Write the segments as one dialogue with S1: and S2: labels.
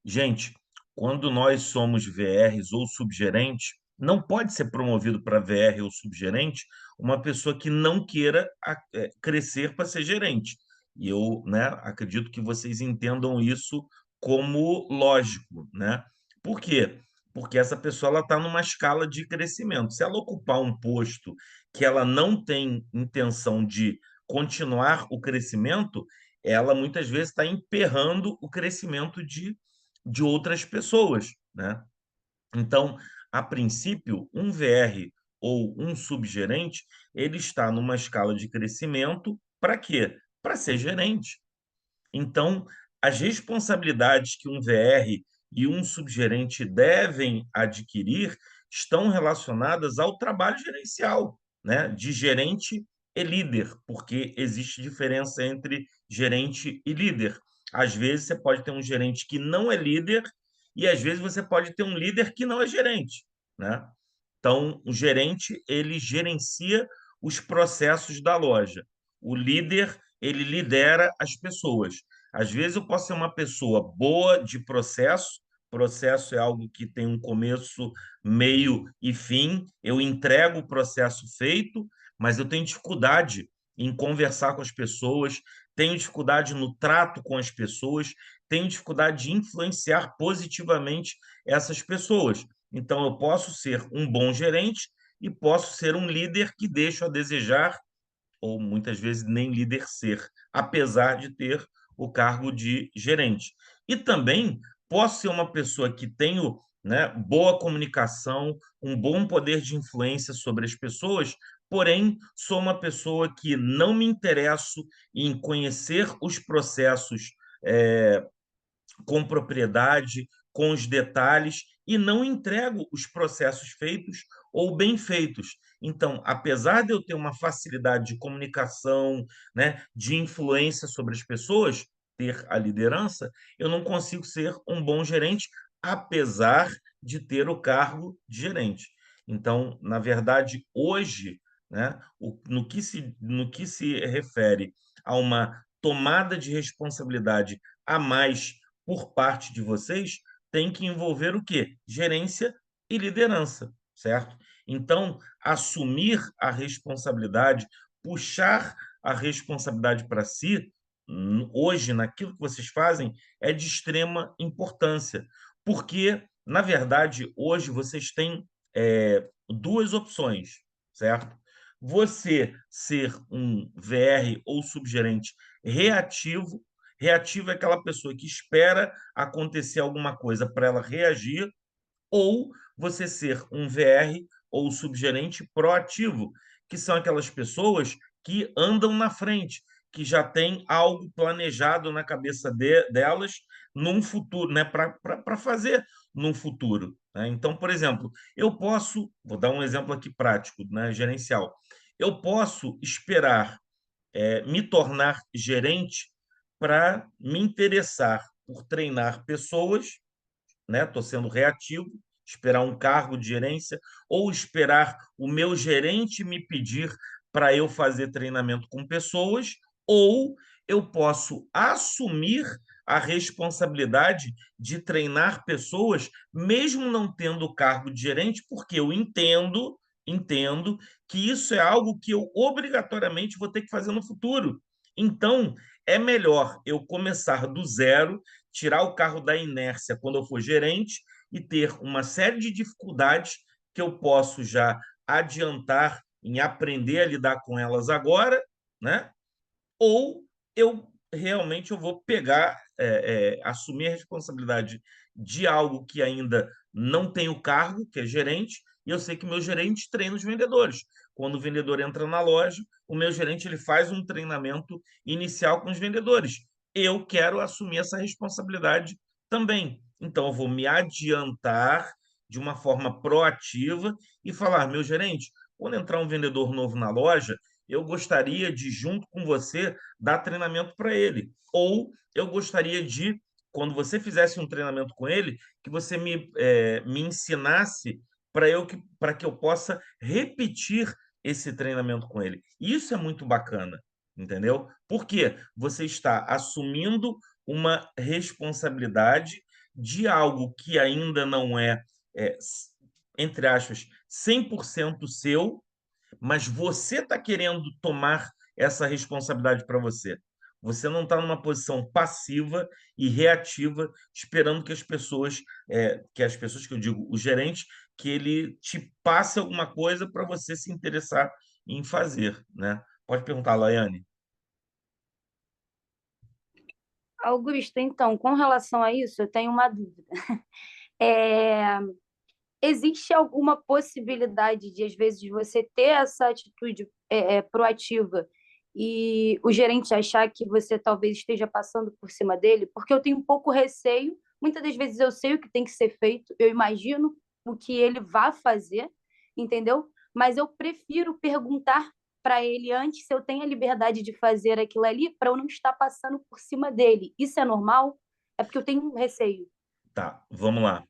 S1: Gente, quando nós somos VRs ou subgerentes, não pode ser promovido para VR ou subgerente uma pessoa que não queira crescer para ser gerente. E eu, né, acredito que vocês entendam isso como lógico, né? Por quê? Porque essa pessoa ela está numa escala de crescimento. Se ela ocupar um posto que ela não tem intenção de continuar o crescimento, ela muitas vezes está emperrando o crescimento de outras pessoas, né? Então, a princípio, um VR ou um subgerente, ele está numa escala de crescimento para quê? Para ser gerente. Então, as responsabilidades que um VR e um subgerente devem adquirir estão relacionadas ao trabalho gerencial, né? De gerente e líder, porque existe diferença entre gerente e líder. Às vezes você pode ter um gerente que não é líder e às vezes você pode ter um líder que não é gerente, né? Então, o gerente, ele gerencia os processos da loja. O líder, ele lidera as pessoas. Às vezes eu posso ser uma pessoa boa de processo, processo é algo que tem um começo, meio e fim, eu entrego o processo feito, mas eu tenho dificuldade em conversar com as pessoas, tenho dificuldade no trato com as pessoas, tenho dificuldade de influenciar positivamente essas pessoas. Então, eu posso ser um bom gerente e posso ser um líder que deixa a desejar, ou muitas vezes nem líder ser, apesar de ter o cargo de gerente. E também posso ser uma pessoa que tenho, né, boa comunicação, um bom poder de influência sobre as pessoas, porém sou uma pessoa que não me interesso em conhecer os processos é, com propriedade, com os detalhes e não entrego os processos feitos ou bem feitos. Então, apesar de eu ter uma facilidade de comunicação, né, de influência sobre as pessoas, ter a liderança, eu não consigo ser um bom gerente, apesar de ter o cargo de gerente. Então, na verdade, hoje, né, no que se refere a uma tomada de responsabilidade a mais por parte de vocês tem que envolver o quê? Gerência e liderança, certo? Então, assumir a responsabilidade, puxar a responsabilidade para si, hoje, naquilo que vocês fazem, é de extrema importância, porque, na verdade, hoje vocês têm duas opções, certo? Você ser um VR ou subgerente reativo. Reativo é aquela pessoa que espera acontecer alguma coisa para ela reagir, ou você ser um VR ou subgerente proativo, que são aquelas pessoas que andam na frente, que já tem algo planejado na cabeça delas num futuro, né, para fazer num futuro. Né? Então, por exemplo, eu posso, vou dar um exemplo aqui prático, né, gerencial, eu posso esperar me tornar gerente para me interessar por treinar pessoas, né? Estou sendo reativo, esperar um cargo de gerência ou esperar o meu gerente me pedir para eu fazer treinamento com pessoas, ou eu posso assumir a responsabilidade de treinar pessoas, mesmo não tendo o cargo de gerente, porque eu entendo que isso é algo que eu obrigatoriamente vou ter que fazer no futuro. Então, é melhor eu começar do zero, tirar o carro da inércia quando eu for gerente e ter uma série de dificuldades que eu posso já adiantar em aprender a lidar com elas agora, né? Ou eu vou pegar, assumir a responsabilidade de algo que ainda não tem o cargo, que é gerente, e eu sei que meu gerente treina os vendedores. Quando o vendedor entra na loja, o meu gerente ele faz um treinamento inicial com os vendedores. Eu quero assumir essa responsabilidade também. Então, eu vou me adiantar de uma forma proativa e falar, meu gerente, quando entrar um vendedor novo na loja, eu gostaria de, junto com você, dar treinamento para ele. Ou eu gostaria de, quando você fizesse um treinamento com ele, que você me ensinasse para que eu possa repetir esse treinamento com ele. Isso é muito bacana, entendeu? Porque você está assumindo uma responsabilidade de algo que ainda não é, entre aspas, 100% seu, mas você está querendo tomar essa responsabilidade para você. Você não está numa posição passiva e reativa, esperando que as pessoas que eu digo, o gerente, que ele te passe alguma coisa para você se interessar em fazer, né? Pode perguntar, Laiane.
S2: Augusto, então, com relação a isso, eu tenho uma dúvida. É, existe alguma possibilidade de, às vezes, você ter essa atitude proativa e o gerente achar que você talvez esteja passando por cima dele? Porque eu tenho um pouco receio. Muitas das vezes eu sei o que tem que ser feito, eu imagino o que ele vai fazer, entendeu? Mas eu prefiro perguntar para ele antes se eu tenho a liberdade de fazer aquilo ali para eu não estar passando por cima dele. Isso é normal? É porque eu tenho um receio.
S1: Tá, vamos lá.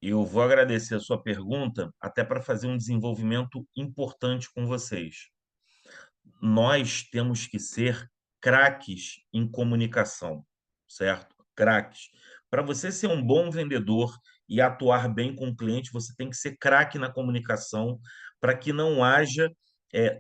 S1: Eu vou agradecer a sua pergunta, até para fazer um desenvolvimento importante com vocês. Nós temos que ser craques em comunicação, certo? Craques. Para você ser um bom vendedor e atuar bem com o cliente, você tem que ser craque na comunicação para que não haja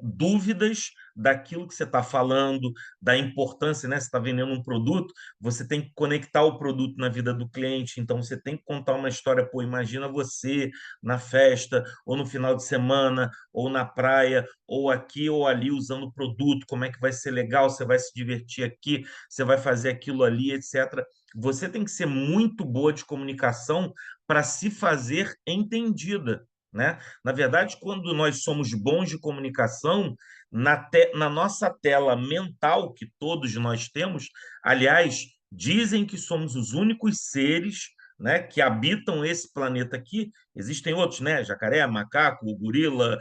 S1: dúvidas daquilo que você está falando, da importância, né? Você está vendendo um produto, você tem que conectar o produto na vida do cliente, então você tem que contar uma história. Pô, imagina você na festa, ou no final de semana, ou na praia, ou aqui ou ali usando o produto, como é que vai ser legal, você vai se divertir aqui, você vai fazer aquilo ali, etc. Você tem que ser muito boa de comunicação para se fazer entendida, né? Na verdade, quando nós somos bons de comunicação, na nossa tela mental, que todos nós temos, aliás, dizem que somos os únicos seres, né, que habitam esse planeta aqui. Existem outros, né? Jacaré, macaco, gorila,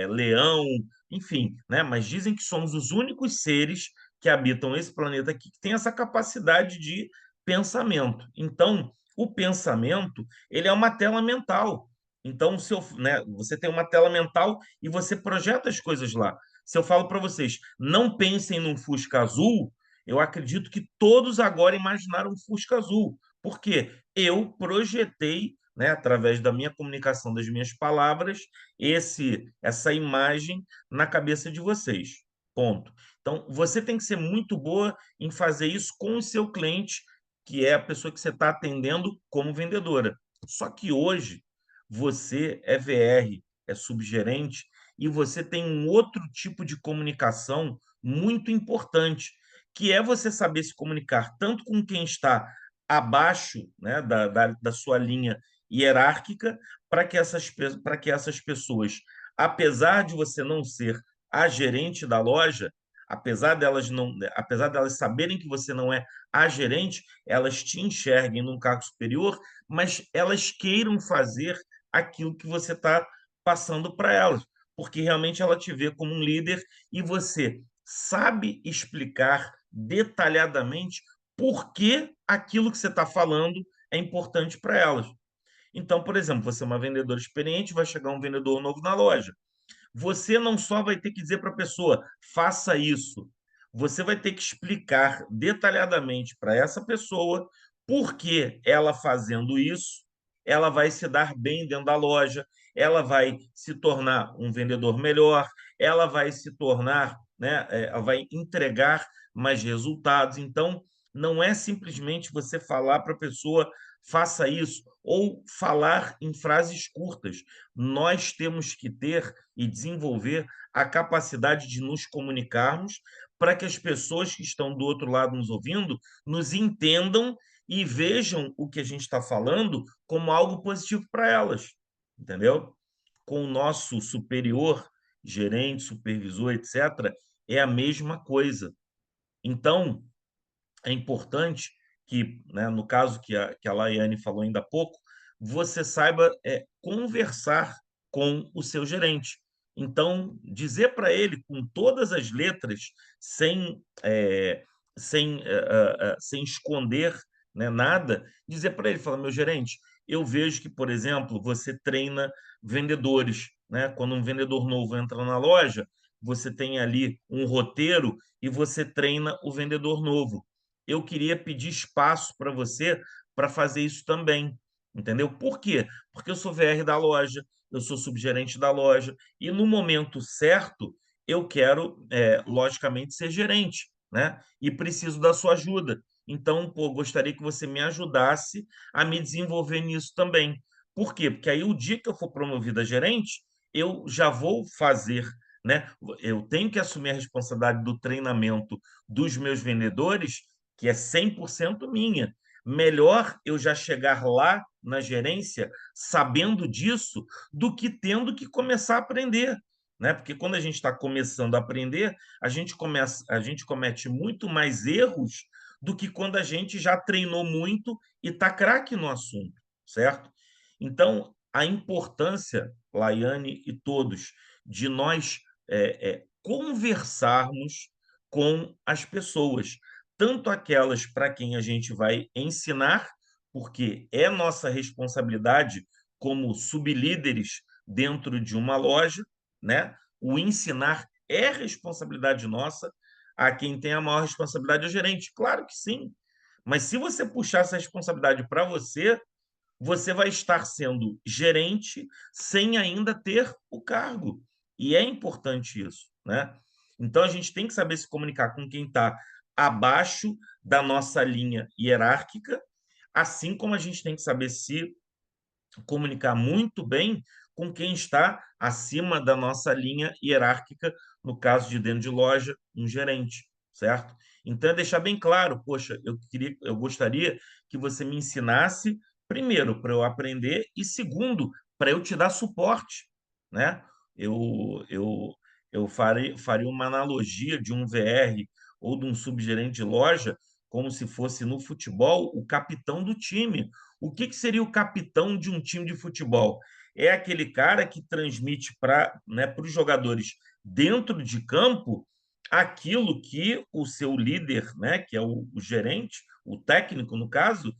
S1: leão, enfim, né? Mas dizem que somos os únicos seres que habitam esse planeta aqui que tem essa capacidade de pensamento. Então, o pensamento, ele é uma tela mental. Então, se eu, né, você tem uma tela mental e você projeta as coisas lá. Se eu falo para vocês, não pensem num Fusca azul, eu acredito que todos agora imaginaram um Fusca azul. Por quê? Eu projetei, né, através da minha comunicação, das minhas palavras, essa imagem na cabeça de vocês. Ponto. Então, você tem que ser muito boa em fazer isso com o seu cliente, que é a pessoa que você está atendendo como vendedora. Só que hoje, você é VR, é subgerente, e você tem um outro tipo de comunicação muito importante, que é você saber se comunicar tanto com quem está abaixo, né, da sua linha hierárquica, para que essas pessoas, apesar de você não ser a gerente da loja, apesar delas saberem que você não é a gerente, elas te enxerguem num cargo superior, mas elas queiram fazer aquilo que você está passando para elas, porque realmente ela te vê como um líder e você sabe explicar detalhadamente por que aquilo que você está falando é importante para elas. Então, por exemplo, você é uma vendedora experiente, vai chegar um vendedor novo na loja. Você não só vai ter que dizer para a pessoa, faça isso, você vai ter que explicar detalhadamente para essa pessoa por que ela fazendo isso, ela vai se dar bem dentro da loja, ela vai se tornar um vendedor melhor, ela vai se tornar, né, ela vai entregar mais resultados. Então, não é simplesmente você falar para a pessoa faça isso ou falar em frases curtas. Nós temos que ter e desenvolver a capacidade de nos comunicarmos para que as pessoas que estão do outro lado nos ouvindo nos entendam e vejam o que a gente está falando como algo positivo para elas, entendeu? Com o nosso superior, gerente, supervisor, etc., é a mesma coisa. Então, é importante que, né, no caso que a Laiane falou ainda há pouco, você saiba conversar com o seu gerente. Então, dizer para ele com todas as letras, sem, é, sem esconder, né, nada, dizer para ele, falar, meu gerente, eu vejo que, por exemplo, você treina vendedores, né? Quando um vendedor novo entra na loja, você tem ali um roteiro e você treina o vendedor novo. eu queria pedir espaço para você para fazer isso também. Entendeu? Por quê? Porque eu sou VR da loja, eu sou subgerente da loja, e no momento certo eu quero, logicamente, ser gerente, né? E preciso da sua ajuda. Então, pô, gostaria que você me ajudasse a me desenvolver nisso também. Por quê? Porque aí o dia que eu for promovido a gerente, eu já vou fazer, né? Eu tenho que assumir a responsabilidade do treinamento dos meus vendedores, que é 100% minha. Melhor eu já chegar lá na gerência sabendo disso do que tendo que começar a aprender, né? Porque quando a gente está começando a aprender, a gente comete muito mais erros do que quando a gente já treinou muito e está craque no assunto, certo? Então, a importância, Laiane e todos, de nós conversarmos com as pessoas, tanto aquelas para quem a gente vai ensinar, porque é nossa responsabilidade como sublíderes dentro de uma loja, né? O ensinar é responsabilidade nossa, a quem tem a maior responsabilidade é o gerente. Claro que sim. Mas se você puxar essa responsabilidade para você, você vai estar sendo gerente sem ainda ter o cargo. E é importante isso, né? Então a gente tem que saber se comunicar com quem está abaixo da nossa linha hierárquica, assim como a gente tem que saber se comunicar muito bem com quem está acima da nossa linha hierárquica, no caso de dentro de loja, um gerente, certo? Então, é deixar bem claro, poxa, eu gostaria que você me ensinasse, primeiro, para eu aprender, e segundo, para eu te dar suporte, né? Eu, eu faria uma analogia de um VR ou de um subgerente de loja, como se fosse no futebol o capitão do time. O que seria o capitão de um time de futebol? É aquele cara que transmite para, né, os jogadores dentro de campo aquilo que o seu líder, né, que é o gerente, o técnico, no caso,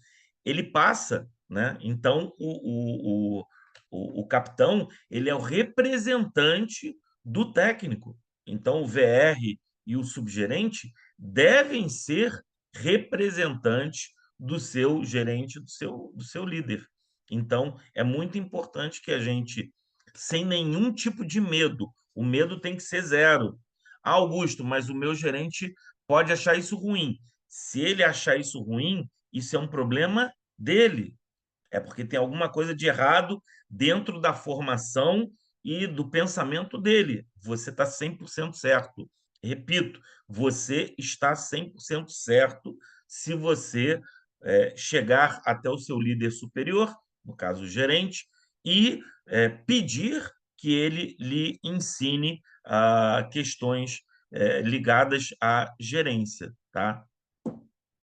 S1: ele passa. Né? Então, o capitão ele é o representante do técnico. Então, o VR e o subgerente devem ser representantes do seu gerente, do seu líder. Então, é muito importante que a gente, sem nenhum tipo de medo, o medo tem que ser zero. Ah, Augusto, mas o meu gerente pode achar isso ruim. Se ele achar isso ruim, isso é um problema dele. É porque tem alguma coisa de errado dentro da formação e do pensamento dele. Você está 100% certo. Repito, você está 100% certo se você chegar até o seu líder superior, no caso o gerente, e pedir que ele lhe ensine questões ligadas à gerência, tá?